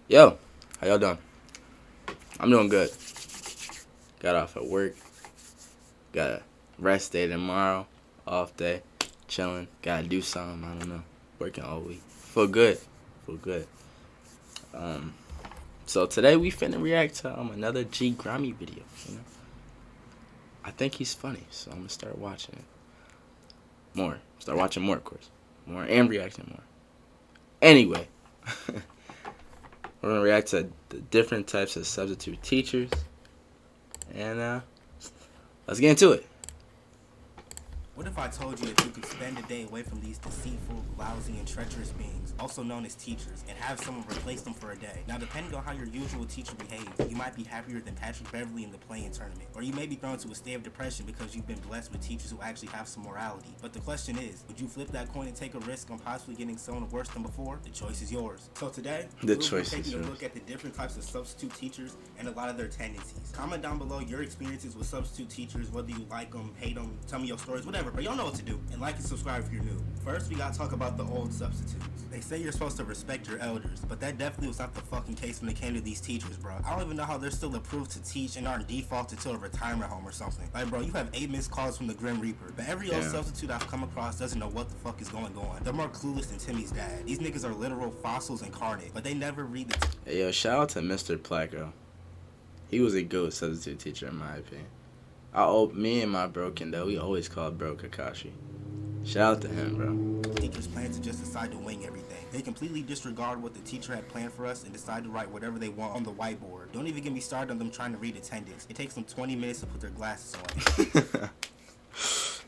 Yo, how y'all doing? I'm doing good. Got off at work. Got a rest day tomorrow. Off day. Chilling. Gotta do something. I don't know. Working all week. Feel good. Feel good. Um, so today we finna react to another ggrimey video. You know, I think he's funny, so I'm gonna start watching it more. Start watching more, of course. More and reacting more. Anyway, we're gonna react to the different types of substitute teachers, and let's get into it. What if I told you that you could spend a day away from these deceitful, lousy, and treacherous beings, also known as teachers, and have someone replace them for a day? Now, depending on how your usual teacher behaves, you might be happier than Patrick Beverly in the playing tournament, or you may be thrown to a state of depression because you've been blessed with teachers who actually have some morality. But the question is, would you flip that coin and take a risk on possibly getting someone worse than before? The choice is yours. So today, we'll be taking a look at the different types of substitute teachers and a lot of their tendencies. Comment down below your experiences with substitute teachers, whether you like them, hate them, tell me your stories, whatever. But y'all know what to do. And like and subscribe if you're new. First, we gotta talk about the old substitutes. They say you're supposed to respect your elders, but that definitely was not the fucking case when it came to these teachers, bro. I don't even know how they're still approved to teach and aren't defaulted to a retirement home or something. Like, bro, you have 8 missed calls from the Grim Reaper, but every old substitute I've come across doesn't know what the fuck is going on. They're more clueless than Timmy's dad. These niggas are literal fossils incarnate, but they never read the... Hey, yo, shout out to Mr. Placco. He was a good substitute teacher in my opinion. Me and my bro Kendall, we always called bro Kakashi. Shout out to him, bro. Teachers plan to just decide to wing everything. They completely disregard what the teacher had planned for us and decide to write whatever they want on the whiteboard. Don't even get me started on them trying to read attendance. It takes them 20 minutes to put their glasses on.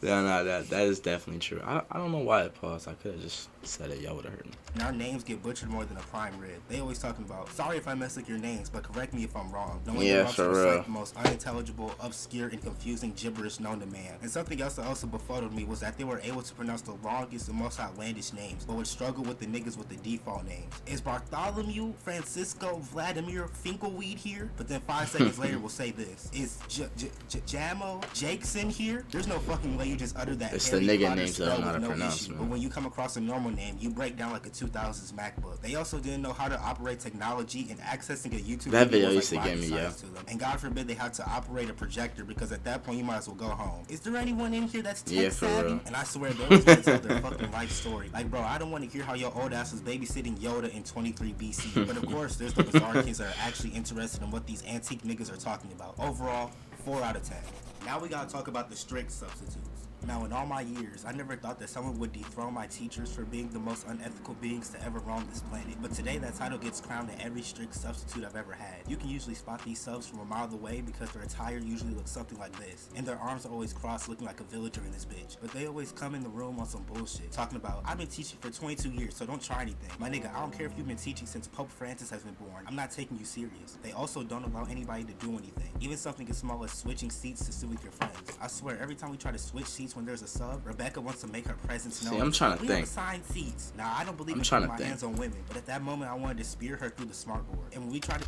No, that is definitely true. I don't know why it paused. I could have just said it. Y'all would have heard me. And our names get butchered more than a prime rib. They always talking about, sorry if I mess up your names, but correct me if I'm wrong. No one wants to recite the most unintelligible, obscure, and confusing gibberish known to man. And something else that also befuddled me was that they were able to pronounce the longest and most outlandish names, but would struggle with the niggas with the default names. Is Bartholomew Francisco Vladimir Finkelweed here? But then 5 seconds later we'll say this. Is Jamo Jackson here? There's no fucking way you just utter that. It's the nigga names that I don't know how to pronounce, man. But when you come across a normal name, you break down like a 2000s MacBook. They also didn't know how to operate technology, and accessing a YouTube video used to get me, yeah. And God forbid they had to operate a projector, because at that point you might as well go home. Is there anyone in here that's tech savvy? And I swear they always want to tell their fucking life story. Like, bro, I don't want to hear how your old ass was babysitting Yoda in 23 BC. But of course, there's the bizarre kids that are actually interested in what these antique niggas are talking about. Overall, 4 out of 10. Now we gotta talk about the strict substitutes. Now, in all my years, I never thought that someone would dethrone my teachers for being the most unethical beings to ever roam this planet. But today, that title gets crowned to every strict substitute I've ever had. You can usually spot these subs from a mile away because their attire usually looks something like this. And their arms are always crossed, looking like a villager in this bitch. But they always come in the room on some bullshit, talking about, I've been teaching for 22 years, so don't try anything. My nigga, I don't care if you've been teaching since Pope Francis has been born. I'm not taking you serious. They also don't allow anybody to do anything. Even something as small as switching seats to sit with your friends. I swear, every time we try to switch seats when there's a sub, Rebecca wants to make her presence known. See, I'm trying to think. We have assigned seats. Now, I don't believe in putting my hands on women, but at that moment, I wanted to spear her through the smartboard. And when we tried to...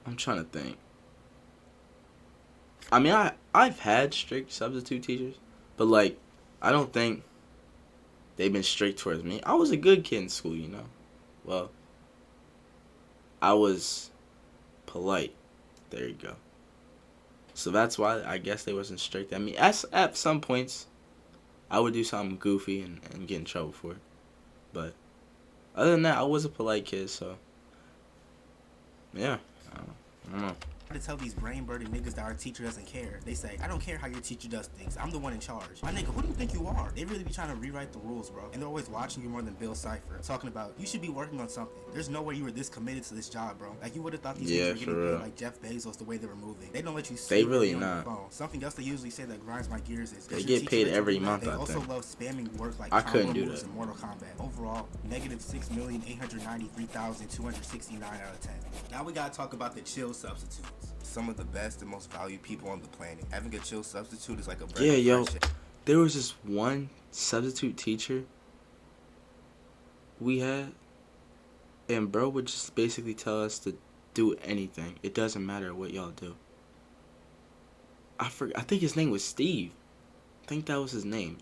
I'm trying to think. I mean, I've had strict substitute teachers, but, like, I don't think they've been strict towards me. I was a good kid in school, you know. Well, I was polite. There you go. So that's why I guess they wasn't strict at me. At some points, I would do something goofy and get in trouble for it. But other than that, I was a polite kid, so yeah. I don't know. To tell these brain-burning niggas that our teacher doesn't care. They say, I don't care how your teacher does things. I'm the one in charge. My nigga, who do you think you are? They really be trying to rewrite the rules, bro. And they're always watching you more than Bill Cipher. Talking about, you should be working on something. There's no way you were this committed to this job, bro. Like, you would have thought these niggas were getting paid like Jeff Bezos the way they were moving. They don't let you see. They really not. Something else they usually say that grinds my gears is they get paid every month, I think. They also love spamming work like I couldn't do that. In Mortal Kombat. Overall, negative 6,893,269 out of 10. Now we gotta talk about the chill substitutes. Some of the best and most valued people on the planet. Having a chill substitute is like a breath of fresh air. There was this one substitute teacher we had, and bro would just basically tell us to do anything. It doesn't matter what y'all do. I think his name was Steve. I think that was his name.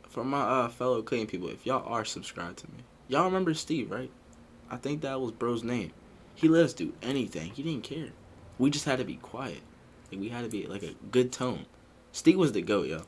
For my fellow clean people, if y'all are subscribed to me, Y'all remember Steve, right? I think that was bro's name. He let us do anything. He didn't care. We just had to be quiet. Like, we had to be like a good tone. Steve was the GOAT, yo.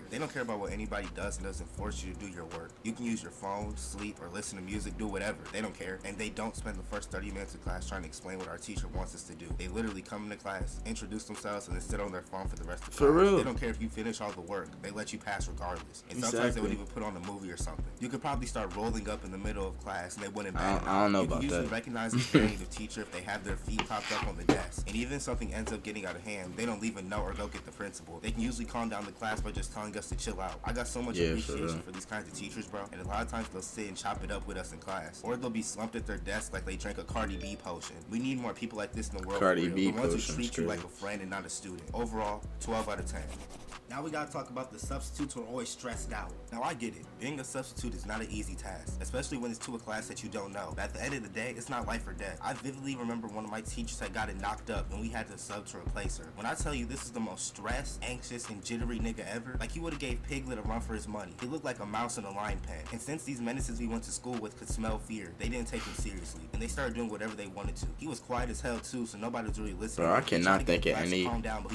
They don't care about what anybody does and doesn't force you to do your work. You can use your phone, sleep, or listen to music, do whatever. They don't care. And they don't spend the first 30 minutes of class trying to explain what our teacher wants us to do. They literally come into class, introduce themselves, and then sit on their phone for the rest of the class. For real. They don't care if you finish all the work. They let you pass regardless. And sometimes they would even put on a movie or something. You could probably start rolling up in the middle of class and they wouldn't bat it. I don't know about that. You can usually recognize a creative teacher if they have their feet propped up on the desk. And even if something ends up getting out of hand, they don't leave a note or go get the principal. They can usually calm down the class by just telling us to chill out. I got so much appreciation for these kinds of teachers, bro. And a lot of times they'll sit and chop it up with us in class. Or they'll be slumped at their desk like they drank a Cardi B potion. We need more people like this in the world. Cardi B the ones who treat you like a friend and not a student. Overall, 12 out of 10. Now we gotta talk about the substitutes who are always stressed out. Now I get it. Being a substitute is not an easy task, especially when it's to a class that you don't know. But at the end of the day, it's not life or death. I vividly remember one of my teachers had got it knocked up and we had to sub to replace her. When I tell you this is the most stressed, anxious, and jittery nigga ever, like he would've gave Piglet a run for his money. He looked like a mouse in a lion pen. And since these menaces we went to school with could smell fear, they didn't take him seriously. And they started doing whatever they wanted to. He was quiet as hell too, so nobody was really listening. Bro, I cannot think of any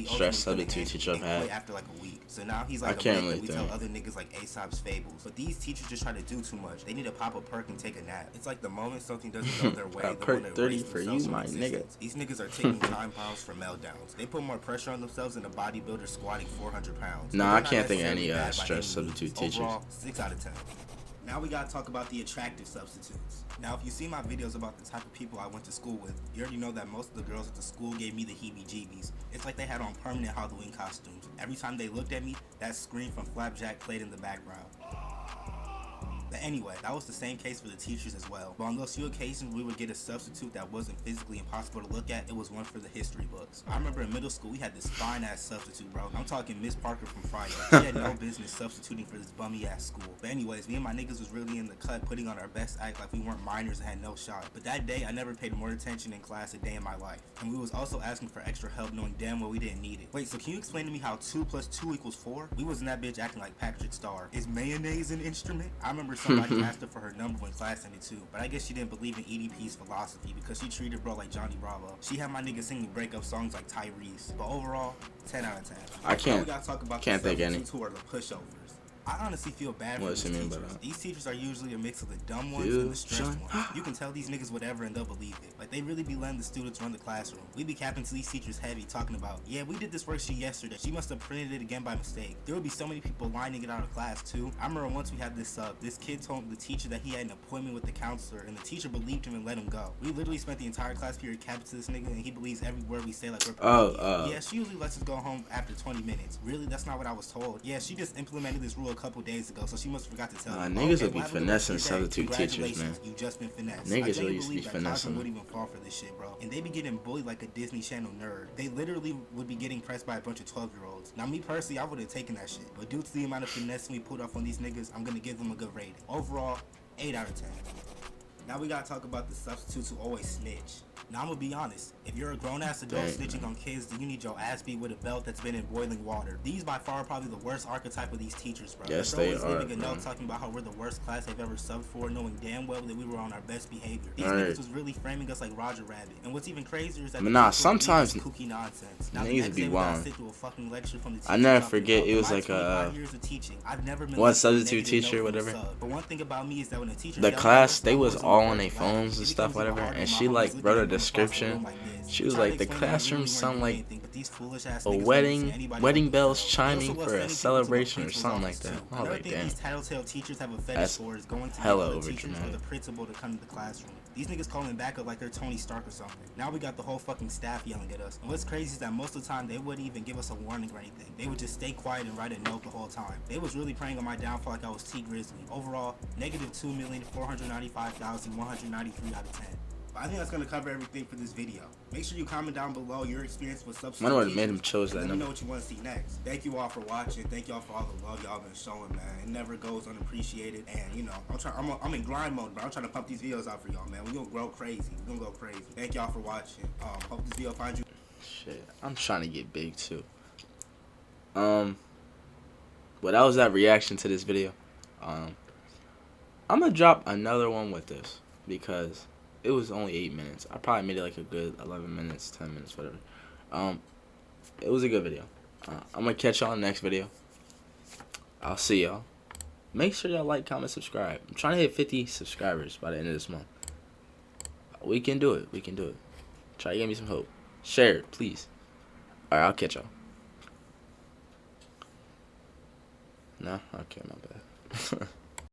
stress substitute teacher I've had. After like a week. So now he's like I can't really we tell other niggas like Aesop's fables. But these teachers just try to do too much. They need to pop a perk and take a nap. It's like the moment something doesn't go their way, a perk 30 for you, my nigga. These niggas are taking time bombs for meltdowns. They put more pressure on themselves than a bodybuilder squatting 400 pounds. Nah, I can't think of any stress substitute teachers. Overall, 6 out of 10. Now we gotta talk about the attractive substitutes. Now, if you see my videos about the type of people I went to school with, you already know that most of the girls at the school gave me the heebie-jeebies. It's like they had on permanent Halloween costumes. Every time they looked at me, that scream from Flapjack played in the background. But anyway, that was the same case for the teachers as well. But on those few occasions we would get a substitute that wasn't physically impossible to look at, it was one for the history books. I remember in middle school we had this fine-ass substitute, bro. I'm talking Miss Parker from Friday. She had no business substituting for this bummy-ass school. But anyways, me and my niggas was really in the cut, putting on our best act like we weren't minors and had no shot. But that day, I never paid more attention in class a day in my life. And we was also asking for extra help knowing damn well we didn't need it. Wait, so can you explain to me how 2 + 2 = 4? We was in that bitch acting like Patrick Star. Is mayonnaise an instrument? I remember somebody asked her for her number when class ended too, but I guess she didn't believe in EDP's philosophy because she treated bro like Johnny Bravo. She had my nigga singing breakup songs like Tyrese. But overall, 10 out of 10. I can't. We gotta talk about can't think any. Who are the pushovers. I honestly feel bad for these teachers. These teachers are usually a mix of the dumb ones and the stressed ones. You can tell these niggas whatever and they'll believe it. Like, they really be letting the students run the classroom. We be capping to these teachers heavy, talking about, yeah, we did this worksheet yesterday. She must have printed it again by mistake. There would be so many people lining it out of class, too. I remember once we had this this kid told the teacher that he had an appointment with the counselor, and the teacher believed him and let him go. We literally spent the entire class period capping to this nigga, and he believes every word we say like we're yeah, she usually lets us go home after 20 minutes. Really? That's not what I was told. Yeah, she just implemented this rule a couple days ago, so she must have forgot to tell you. Niggas would be finessing substitute teachers, man. You just been finessed. Niggas really used to be finessing. Wouldn't even fall for this shit, bro. And they be getting bullied like a Disney Channel nerd. They literally would be getting pressed by a bunch of 12-year-olds. Now, me personally, I would have taken that shit. But due to the amount of finessing we put off on these niggas, I'm gonna give them a good rating. Overall, 8 out of 10. Now we gotta talk about the substitutes who always snitch. Now I'm gonna be honest, if you're a grown-ass adult snitching on kids, then you need your ass beat with a belt that's been in boiling water. These by far are probably the worst archetype of these teachers, bro. Yes, they are. Leaving a note talking about how we're the worst class they've ever subbed for, knowing damn well that we were on our best behavior. These niggas was really framing us like Roger Rabbit. And what's even crazier is that sometimes kooky nonsense. niggas be wild. I I never forget it was like one substitute teacher, whatever. But one thing about me is that when a teacher the class, they was all on their phones and stuff, whatever, and she like wrote a description. She was like, the classroom sound like a wedding bells chiming for a celebration or something like that. I was like, damn, that's hella overdramatic. These niggas calling back up like they're Tony Stark or something. Now we got the whole fucking staff yelling at us. And what's crazy is that most of the time they wouldn't even give us a warning or anything. They would just stay quiet and write a note the whole time. They was really preying on my downfall like I was T Grizzly. Overall, negative 2,495,193 out of 10. But I think that's gonna cover everything for this video. Make sure you comment down below your experience with substitute teachers. I wonder what made him chose that Let number. me know what you want to see next. Thank you all for watching. Thank y'all for all the love y'all been showing, man. It never goes unappreciated. And you know, I'm in grind mode, but I'm trying to pump these videos out for y'all, man. We gonna grow crazy. We gonna go crazy. Thank y'all for watching. Hope this video finds you. Shit, I'm trying to get big too. But that was that reaction to this video. I'm gonna drop another one with this because it was only 8 minutes. I probably made it like a good 11 minutes, 10 minutes, whatever. It was a good video. I'm gonna catch y'all in the next video. I'll see y'all. Make sure y'all like, comment, subscribe. I'm trying to hit 50 subscribers by the end of this month. We can do it. We can do it. Try to give me some hope. Share it, please. Alright, I'll catch y'all. No? Okay, my bad.